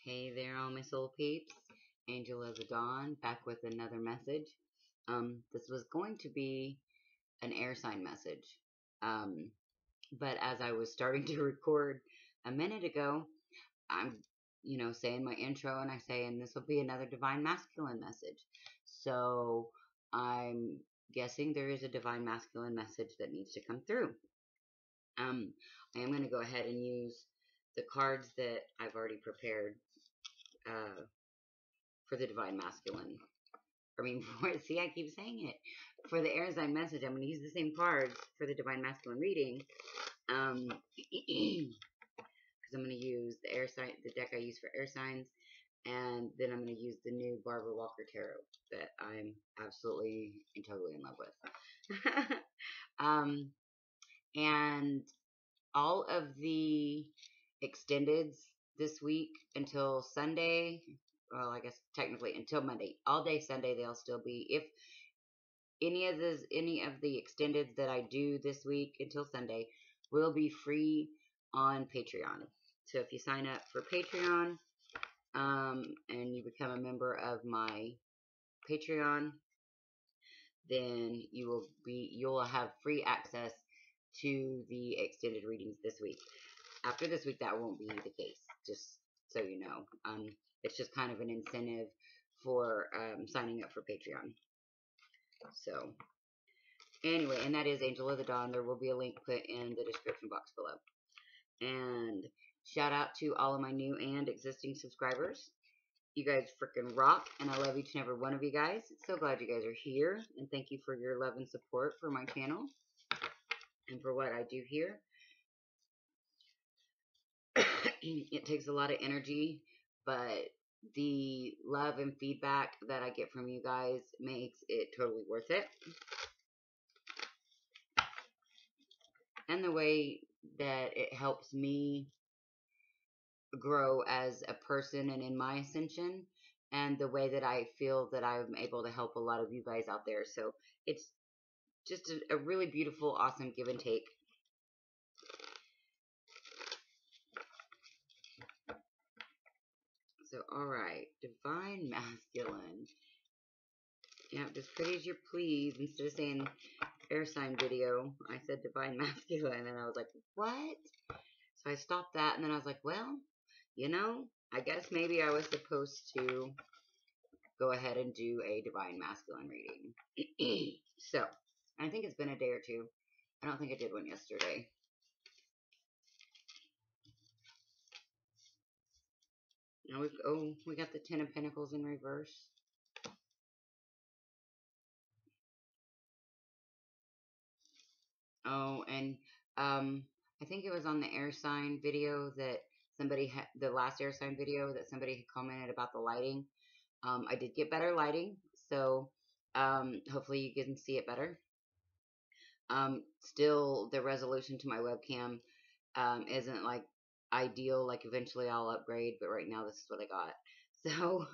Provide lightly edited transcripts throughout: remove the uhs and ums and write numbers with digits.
Hey there, all my soul peeps. Angel of the Dawn, back with another message. This was going to be an air sign message. But as I was starting to record a minute ago, I'm, saying my intro and and this will be another divine masculine message. So I'm guessing there is a divine masculine message that needs to come through. I am going to go ahead and use the cards that I've already prepared for the divine masculine. See, I keep saying it. For the air sign message, I'm going to use the same cards for the divine masculine reading. Because I'm going to use the deck I use for air signs, and then I'm going to use the new Barbara Walker Tarot that I'm absolutely and totally in love with. And all of the extendeds this week until Sunday, well, I guess technically until Monday, all day Sunday, they'll still be. If any of the extendeds that I do this week until Sunday will be free on Patreon. So if you sign up for Patreon, and you become a member of my Patreon, then you'll have free access to the extended readings this week. After this week, that won't be the case, just so you know. It's just kind of an incentive for signing up for Patreon. So, anyway, and that is Angel of the Dawn. There will be a link put in the description box below. And shout out to all of my new and existing subscribers. You guys freaking rock, and I love each and every one of you guys. So glad you guys are here, and thank you for your love and support for my channel and for what I do here. It takes a lot of energy, but the love and feedback that I get from you guys makes it totally worth it. And the way that it helps me grow as a person and in my ascension, and the way that I feel that I'm able to help a lot of you guys out there. So it's just a really beautiful, awesome give and take. So, alright, divine masculine. Yeah, as pretty as you please. Instead of saying air sign video, I said divine masculine, and I was like, what? So I stopped that, and then I was like, well, I guess maybe I was supposed to go ahead and do a divine masculine reading. So, I think it's been a day or two. I don't think I did one yesterday. Now we got the Ten of Pentacles in reverse. Oh, and I think it was on the air sign video that somebody had, the last air sign video that somebody had commented about the lighting. I did get better lighting, so hopefully you can see it better. Still, the resolution to my webcam isn't like ideal. Like eventually I'll upgrade, but right now this is what I got. So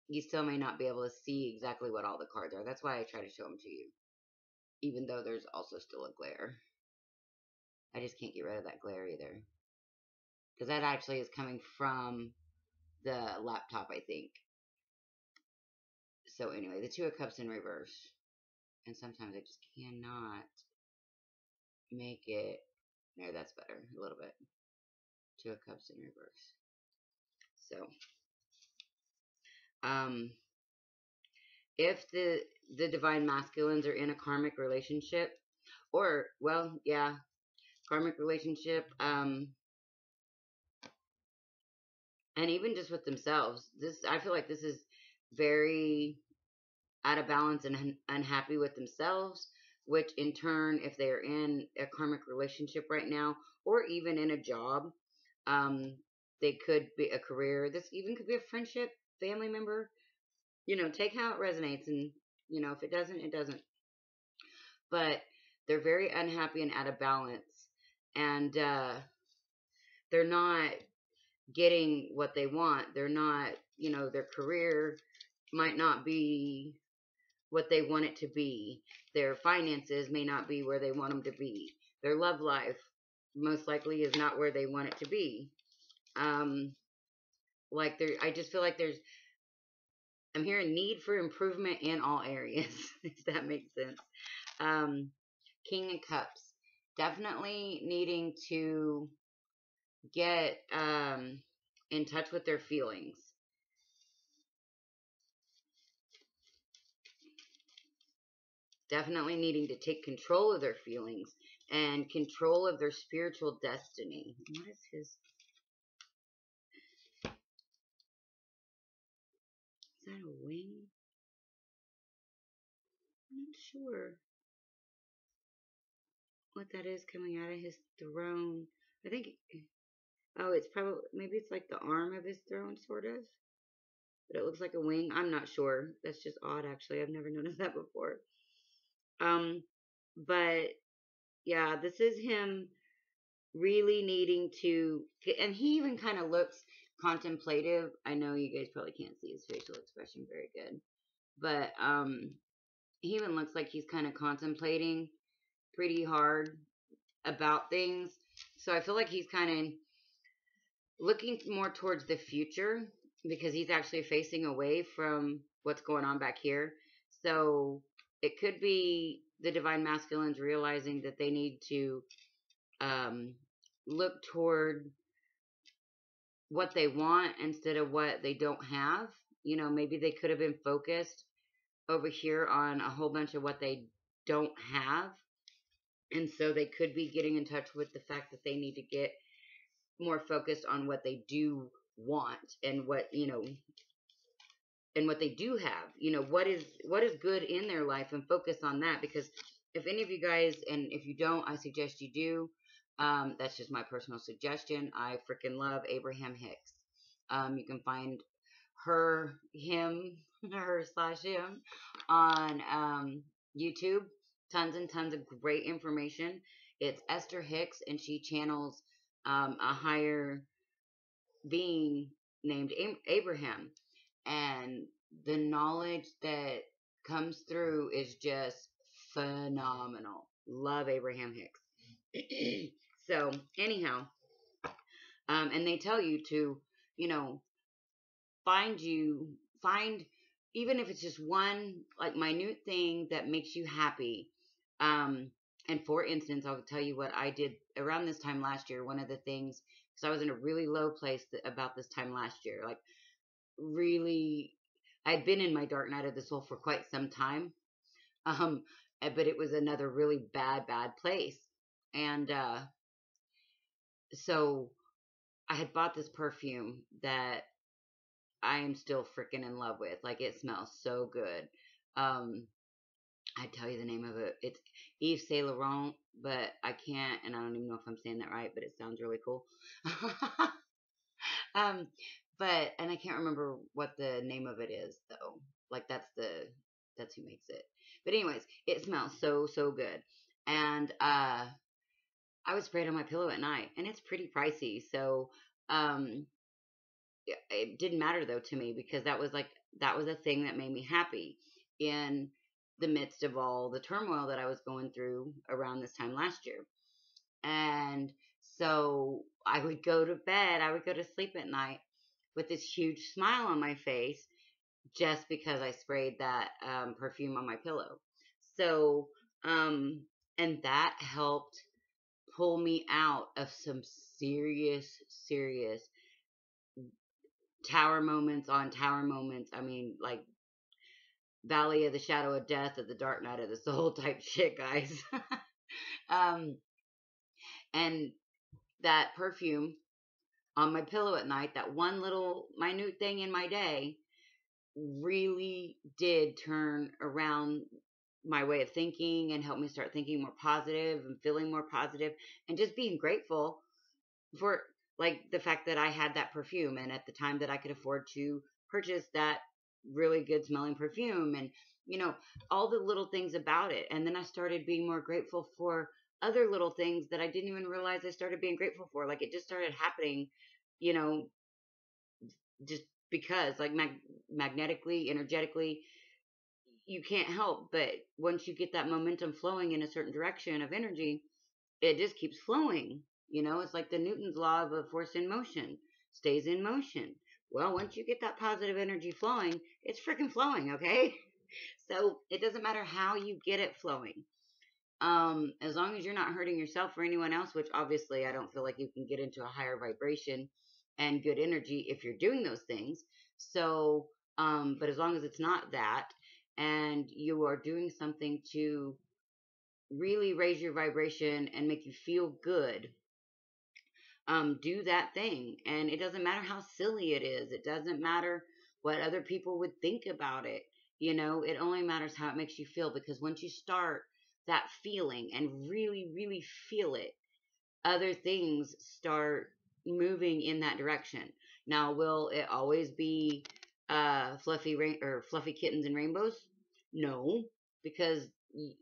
you still may not be able to see exactly what all the cards are. That's why I try to show them to you, even though there's also still a glare. I just can't get rid of that glare either, because that actually is coming from the laptop, I think. So anyway, the Two of Cups in reverse. And sometimes I just cannot make it. No, that's better. A little bit. Two of Cups in reverse. So, if the divine masculines are in a karmic relationship, or, well, yeah, karmic relationship, and even just with themselves, I feel like this is very out of balance and unhappy with themselves, which in turn, if they're in a karmic relationship right now, or even in a job, they could be a career. This even could be a friendship, family member. Take how it resonates, and if it doesn't, it doesn't. But they're very unhappy and out of balance, and they're not getting what they want. They're not, their career might not be what they want it to be. Their finances may not be where they want them to be. Their love life most likely is not where they want it to be. Um, like there, I just feel like I'm hearing need for improvement in all areas, if that makes sense. Um, King of Cups, definitely needing to get in touch with their feelings. Definitely needing to take control of their feelings and control of their spiritual destiny. What is his? Is that a wing? I'm not sure what that is coming out of his throne. I think. Oh, it's probably maybe it's like the arm of his throne, sort of. But it looks like a wing. I'm not sure. That's just odd, actually. I've never noticed that before. Um, but yeah, this is him really needing to, and he even kind of looks contemplative. I know you guys probably can't see his facial expression very good, but he even looks like he's kind of contemplating pretty hard about things. So I feel like he's kind of looking more towards the future because he's actually facing away from what's going on back here. So it could be the divine masculines realizing that they need to um, look toward what they want instead of what they don't have. You know, maybe they could have been focused over here on a whole bunch of what they don't have. And so they could be getting in touch with the fact that they need to get more focused on what they do want and what, you know, and what they do have. You know, what is good in their life and focus on that, because if any of you guys, and if you don't, I suggest you do. That's just my personal suggestion. I freaking love Abraham Hicks. You can find her, him, her slash him on YouTube. Tons and tons of great information. It's Esther Hicks, and she channels a higher being named Abraham. And the knowledge that comes through is just phenomenal. Love Abraham Hicks. So, anyhow, and they tell you to, you know, find, even if it's just one like minute thing that makes you happy. um and for instance, I'll tell you what I did around this time last year. One of the things, because I was in a really low place about this time last year, like really, I'd been in my dark night of the soul for quite some time. um but it was another really bad place. And so I had bought this perfume that I am still freaking in love with. Like, it smells so good. Um, I tell you the name of it. It's Yves Saint Laurent, but I can't, and I don't even know if I'm saying that right, but it sounds really cool. um, and I can't remember what the name of it is though. Like, that's who makes it. But anyways, it smells so good, and I would spray it on my pillow at night, and it's pretty pricey, so um it didn't matter though to me, because that was a thing that made me happy in the midst of all the turmoil that I was going through around this time last year. And so I would go to bed, I would go to sleep at night with this huge smile on my face, just because I sprayed that perfume on my pillow. So, um, and that helped pull me out of some serious tower moments on tower moments. I mean, like Valley of the Shadow of Death or the Dark Night of the Soul type shit, guys. um, and that perfume on my pillow at night, that one little minute thing in my day, really did turn around my way of thinking and help me start thinking more positive and feeling more positive and just being grateful for, like, the fact that I had that perfume, and at the time that I could afford to purchase that really good smelling perfume, and you know, all the little things about it. And then I started being more grateful for other little things that I didn't even realize I started being grateful for. Like, it just started happening, you know, just because, like, magnetically, energetically, you can't help but once you get that momentum flowing in a certain direction of energy, it just keeps flowing. You know, it's like the Newton's law of a force in motion. stays in motion. Well, once you get that positive energy flowing, it's freaking flowing, okay? So it doesn't matter how you get it flowing. As long as you're not hurting yourself or anyone else, which obviously I don't feel like you can get into a higher vibration and good energy if you're doing those things. So, but as long as it's not that, and you are doing something to really raise your vibration and make you feel good, do that thing. And it doesn't matter how silly it is. It doesn't matter what other people would think about it. It only matters how it makes you feel, because once you start that feeling and really, really feel it, other things start moving in that direction. Now, will it always be fluffy kittens and rainbows? No, because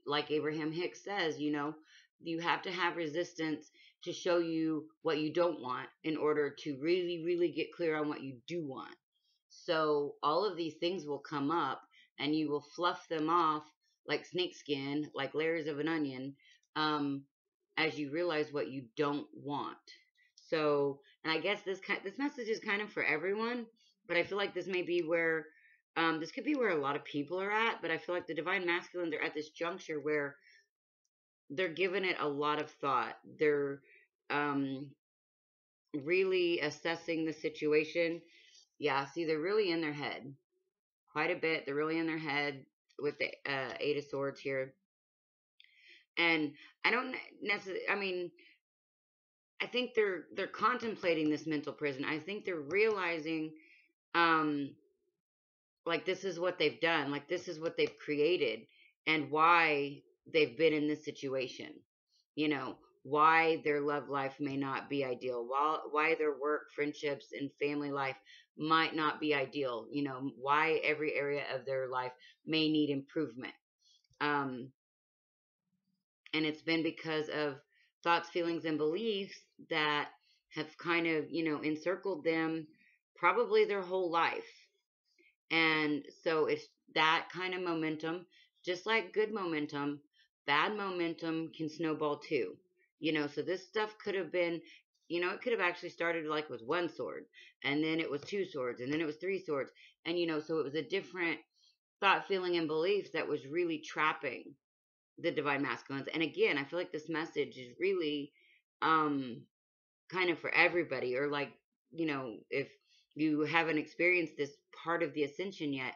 like Abraham Hicks says, you have to have resistance to show you what you don't want in order to really, really get clear on what you do want. So all of these things will come up and you will fluff them off like snakeskin, like layers of an onion, um, as you realize what you don't want. So, and I guess this message is kind of for everyone, but I feel like this may be where this could be where a lot of people are at. But I feel like the divine masculine, they're at this juncture where they're giving it a lot of thought. They're um, really assessing the situation. Yeah, see, they're really in their head quite a bit. They're really in their head with the Eight of Swords here. And I don't necessarily, I mean, I think they're contemplating this mental prison. I think they're realizing um like this is what they've done, like this is what they've created, and why they've been in this situation. You know, why their love life may not be ideal, why their work, friendships, and family life might not be ideal, why every area of their life may need improvement. Um and it's been because of thoughts, feelings, and beliefs that have kind of, encircled them probably their whole life. And so it's that kind of momentum, just like good momentum, bad momentum can snowball too. So this stuff could have been, it could have actually started like with one sword, and then it was two swords, and then it was three swords. And, so it was a different thought, feeling, and beliefs that was really trapping the divine masculines. And again, I feel like this message is really um kind of for everybody, or like, if you haven't experienced this part of the ascension yet,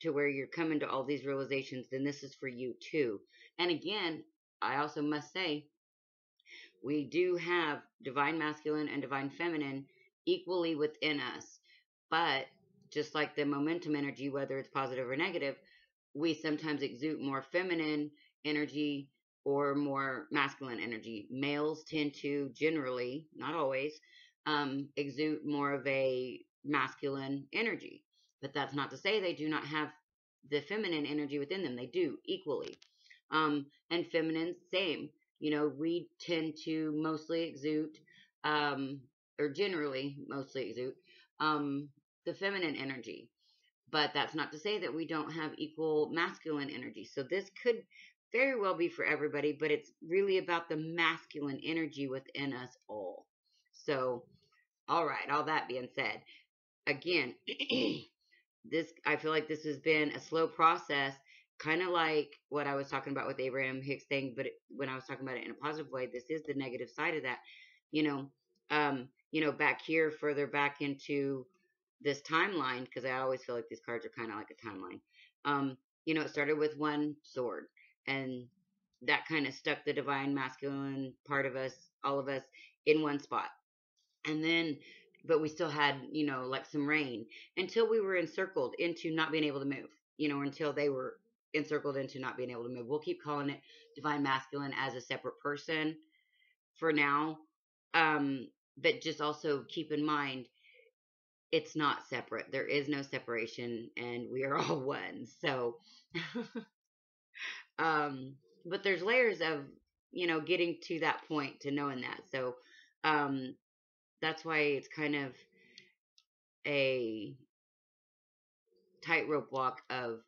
to where you're coming to all these realizations, then this is for you too. And again, I also must say, we do have divine masculine and divine feminine equally within us. But just like the momentum energy, whether it's positive or negative, we sometimes exude more feminine energy or more masculine energy. Males tend to generally, not always, exude more of a masculine energy. But that's not to say they do not have the feminine energy within them. They do equally. And feminine, same. We tend to mostly exude, um, or generally mostly exude, the feminine energy. But that's not to say that we don't have equal masculine energy. So this could very well be for everybody, but it's really about the masculine energy within us all. So, all right, all that being said, again, I feel like this has been a slow process, kind of like what I was talking about with Abraham Hicks thing, but when I was talking about it in a positive way, this is the negative side of that. You know, back here, further back into this timeline, because I always feel like these cards are kind of like a timeline. Um, it started with one sword, and that kind of stuck the divine masculine part of us, all of us, in one spot. And then, but we still had, like some rain, until we were encircled into not being able to move, until they were encircled into not being able to move. We'll keep calling it divine masculine as a separate person for now. But just also keep in mind, it's not separate. There is no separation, and we are all one. So, um, but there's layers of, getting to that point to knowing that. So, um, that's why it's kind of a tightrope walk of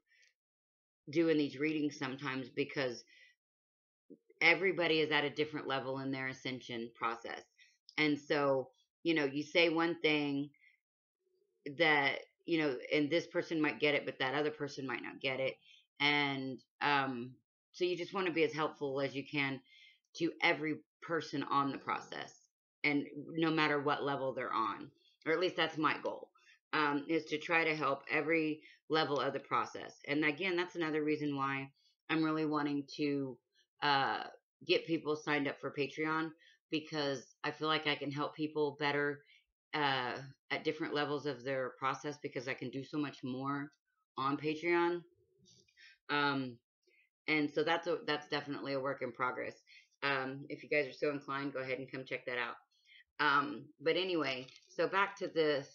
doing these readings sometimes, because everybody is at a different level in their ascension process. And so you say one thing that, and this person might get it, but that other person might not get it. And so you just want to be as helpful as you can to every person on the process, and no matter what level they're on, or at least that's my goal, is to try to help every level of the process. And again, that's another reason why I'm really wanting to uh, get people signed up for Patreon, because I feel like I can help people better uh, at different levels of their process, because I can do so much more on Patreon. Um, and so that's definitely a work in progress. If you guys are so inclined, go ahead and come check that out. But anyway, so back to this.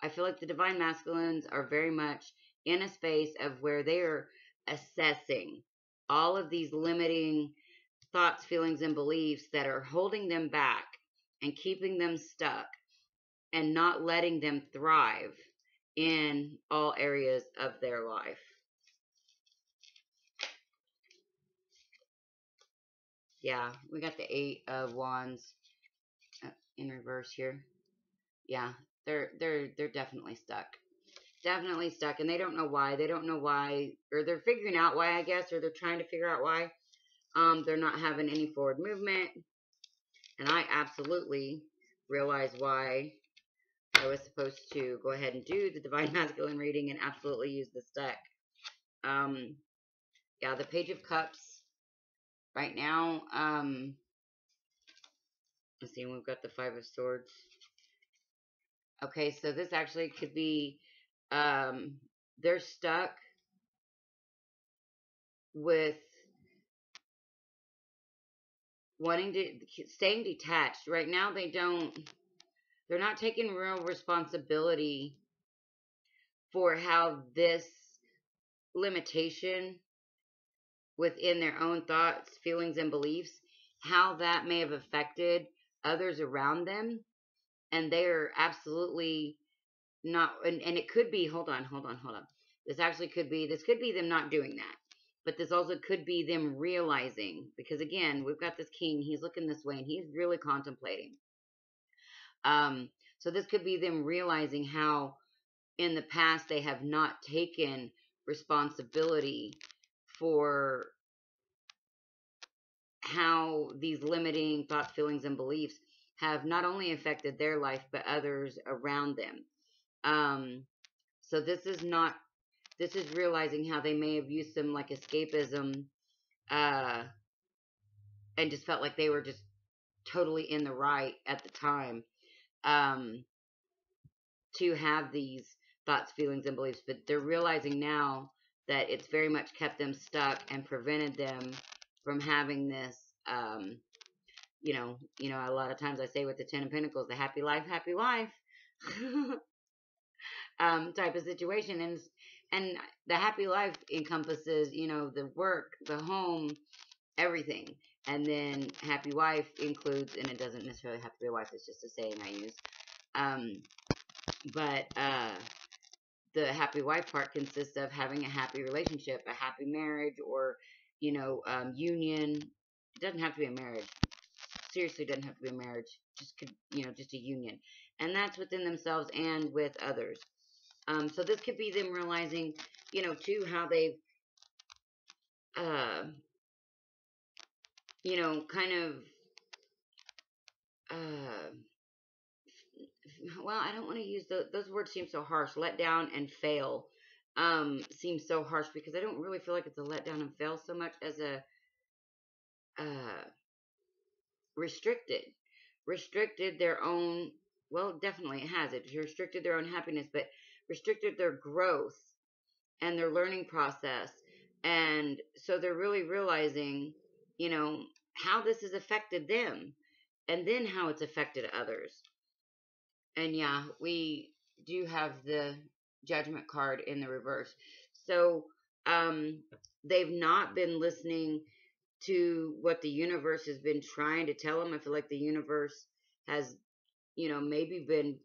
I feel like the divine masculines are very much in a space of where they are assessing all of these limiting thoughts, feelings, and beliefs that are holding them back and keeping them stuck and not letting them thrive in all areas of their life. Yeah, we got the 8 of Wands in reverse here. Yeah, they're definitely stuck. Definitely stuck, and they don't know why. They don't know why, or they're figuring out why, I guess, or they're trying to figure out why. They're not having any forward movement, and I absolutely realize why I was supposed to go ahead and do the Divine Masculine reading and absolutely use this deck. Um, yeah, the Page of Cups right now. Let's see, we've got the Five of Swords. Okay, so this actually could be, they're stuck with wanting to, staying detached. Right now, they're not taking real responsibility for how this limitation within their own thoughts, feelings, and beliefs, how that may have affected others around them. And they are absolutely not, and it could be, hold on. This could be them not doing that. But this also could be them realizing, because again, we've got this king, he's looking this way and he's really contemplating. So this could be them realizing how in the past they have not taken responsibility for how these limiting thoughts, feelings, and beliefs have not only affected their life, but others around them. So this is realizing how they may have used some like escapism, uh, and just felt like they were just totally in the right at the time, um, to have these thoughts, feelings, and beliefs. But they're realizing now that it's very much kept them stuck and prevented them from having this, a lot of times I say with the Ten of Pentacles, the happy life, type of situation. And the happy life encompasses, the work, the home, everything. And then happy wife includes, and it doesn't necessarily have to be a wife, it's just a saying I use. But the happy wife part consists of having a happy relationship, a happy marriage, or, union. It doesn't have to be a marriage. Seriously, doesn't have to be a marriage. Just could, just a union. And that's within themselves and with others. So this could be them realizing, too, how they've, uh, kind of, uh, well, I don't want to use those words, seem so harsh. Let down and fail seems so harsh, because I don't really feel like it's a let down and fail so much as a uh, restricted. Restricted their own, well, definitely it has. It restricted their own happiness, but restricted their growth and their learning process. And so they're really realizing, how this has affected them, and then how it's affected others. And yeah, we do have the Judgment card in the reverse. So um, they've not been listening to what the universe has been trying to tell them. I feel like the universe has, maybe been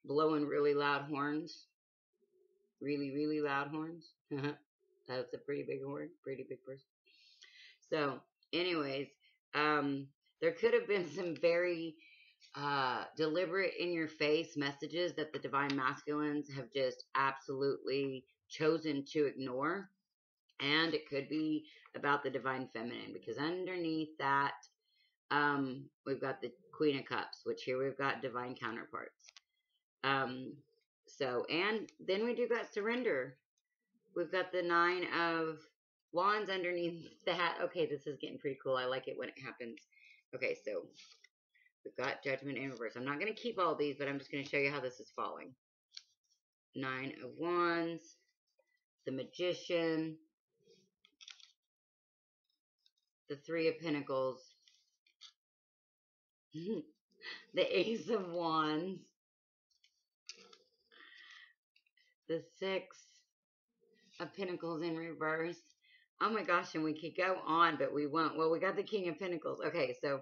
blowing really loud horns. Really, really loud horns. That's a pretty big horn, pretty big person. So, anyways, there could have been some very deliberate in your face messages that the divine masculines have just absolutely chosen to ignore. And it could be about the divine feminine, because underneath that, we've got the Queen of Cups, which here we've got divine counterparts. Um, and then we do got surrender. We've got the Nine of Wands underneath that. Okay, this is getting pretty cool. I like it when it happens. Okay, so we've got Judgment in reverse. I'm not going to keep all these, but I'm just going to show you how this is falling. Nine of Wands, the Magician, the Three of Pentacles, the Ace of Wands, the Six of Pentacles in reverse. Oh my gosh, and we could go on, but we won't. Well, we got the King of Pentacles. Okay, so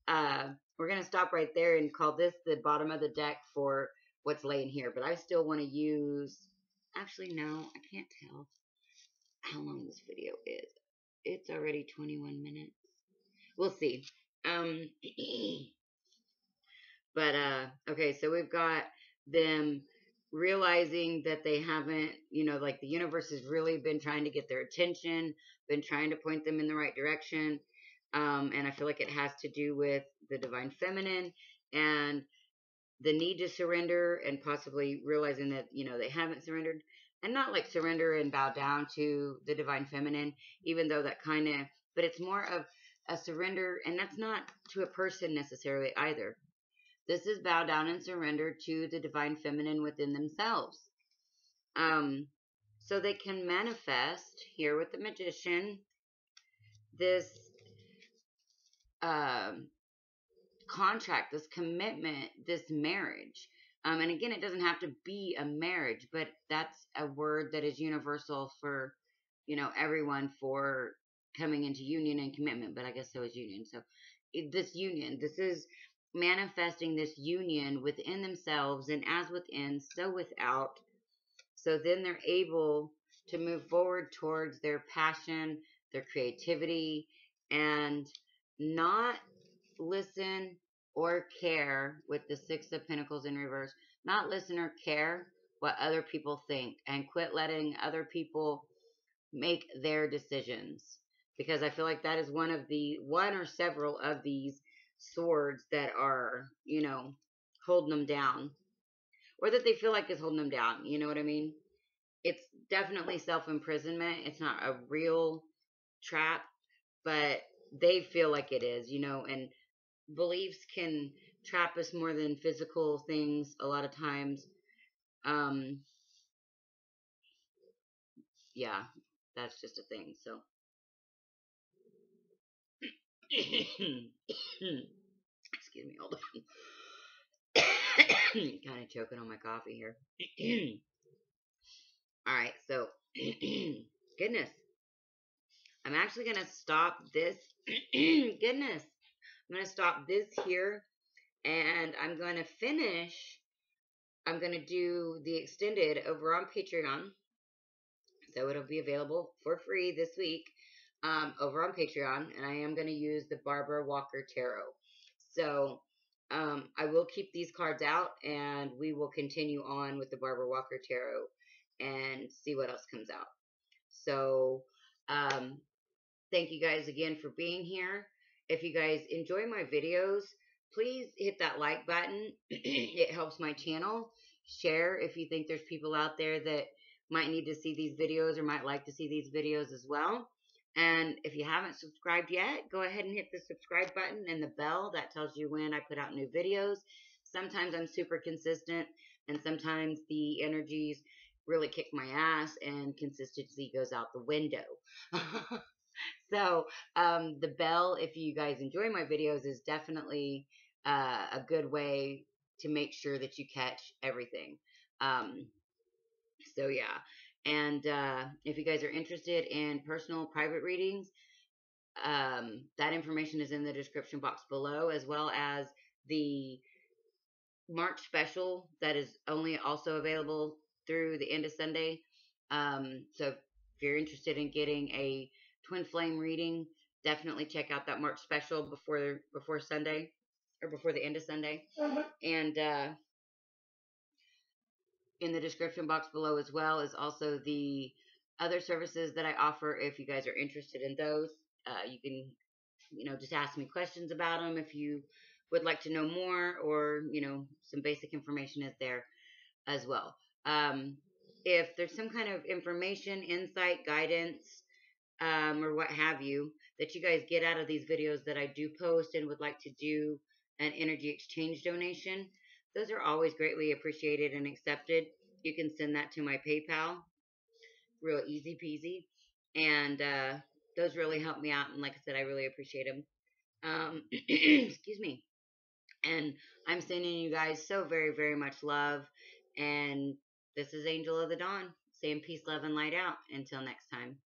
we're going to stop right there and call this the bottom of the deck for what's laying here. But I still want to use... Actually, no, I can't tell how long this video is. It's already 21 minutes. We'll see. But, okay, so we've got them realizing that they haven't, like the universe has really been trying to get their attention, been trying to point them in the right direction. And I feel like it has to do with the divine feminine and the need to surrender, and possibly realizing that, they haven't surrendered, and not like surrender and bow down to the divine feminine, even though that kind of, but it's more of a surrender, and that's not to a person necessarily either. This is bow down and surrender to the divine feminine within themselves. So they can manifest here with the Magician this contract, this commitment, this marriage. And again, it doesn't have to be a marriage, but that's a word that is universal for, everyone, for coming into union and commitment. But I guess so is union. So this union, this is manifesting this union within themselves, and as within, so without. So then they're able to move forward towards their passion, their creativity, and not listen or care with the Six of Pentacles in reverse. Not listen or care what other people think, and quit letting other people make their decisions. Because I feel like that is one or several of these swords that are, holding them down, or that they feel like is holding them down. You know what I mean? It's definitely self-imprisonment. It's not a real trap, but they feel like it is, and beliefs can trap us more than physical things a lot of times. Yeah, that's just a thing. So excuse me, hold on. Kind of choking on my coffee here. All right, so goodness, I'm actually gonna stop this. Goodness, I'm gonna stop this here, and I'm gonna finish. I'm gonna do the extended over on Patreon, so it'll be available for free this week, over on Patreon, and I am gonna use the Barbara Walker Tarot. So I will keep these cards out, and we will continue on with the Barbara Walker Tarot and see what else comes out. So thank you guys again for being here. If you guys enjoy my videos, please hit that like button. It helps my channel. Share if you think there's people out there that might need to see these videos or might like to see these videos as well. And if you haven't subscribed yet, go ahead and hit the subscribe button and the bell. That tells you when I put out new videos. Sometimes I'm super consistent, and sometimes the energies really kick my ass and consistency goes out the window. So the bell, if you guys enjoy my videos, is definitely a good way to make sure that you catch everything. So yeah, and if you guys are interested in personal private readings, that information is in the description box below, as well as the March special that is only also available through the end of Sunday. So if you're interested in getting a twin flame reading, definitely check out that March special before Sunday. or before the end of Sunday. And in the description box below as well is also the other services that I offer. If you guys are interested in those, you can, just ask me questions about them if you would like to know more, or, some basic information is there as well. If there's some kind of information, insight, guidance, or what have you, that you guys get out of these videos that I do post and would like to do an energy exchange donation, those are always greatly appreciated and accepted. You can send that to my PayPal, real easy peasy. And those really help me out. And like I said, I really appreciate them. Excuse me. And I'm sending you guys so very, very much love. And this is Angel of the Dawn saying peace, love, and light out. Until next time.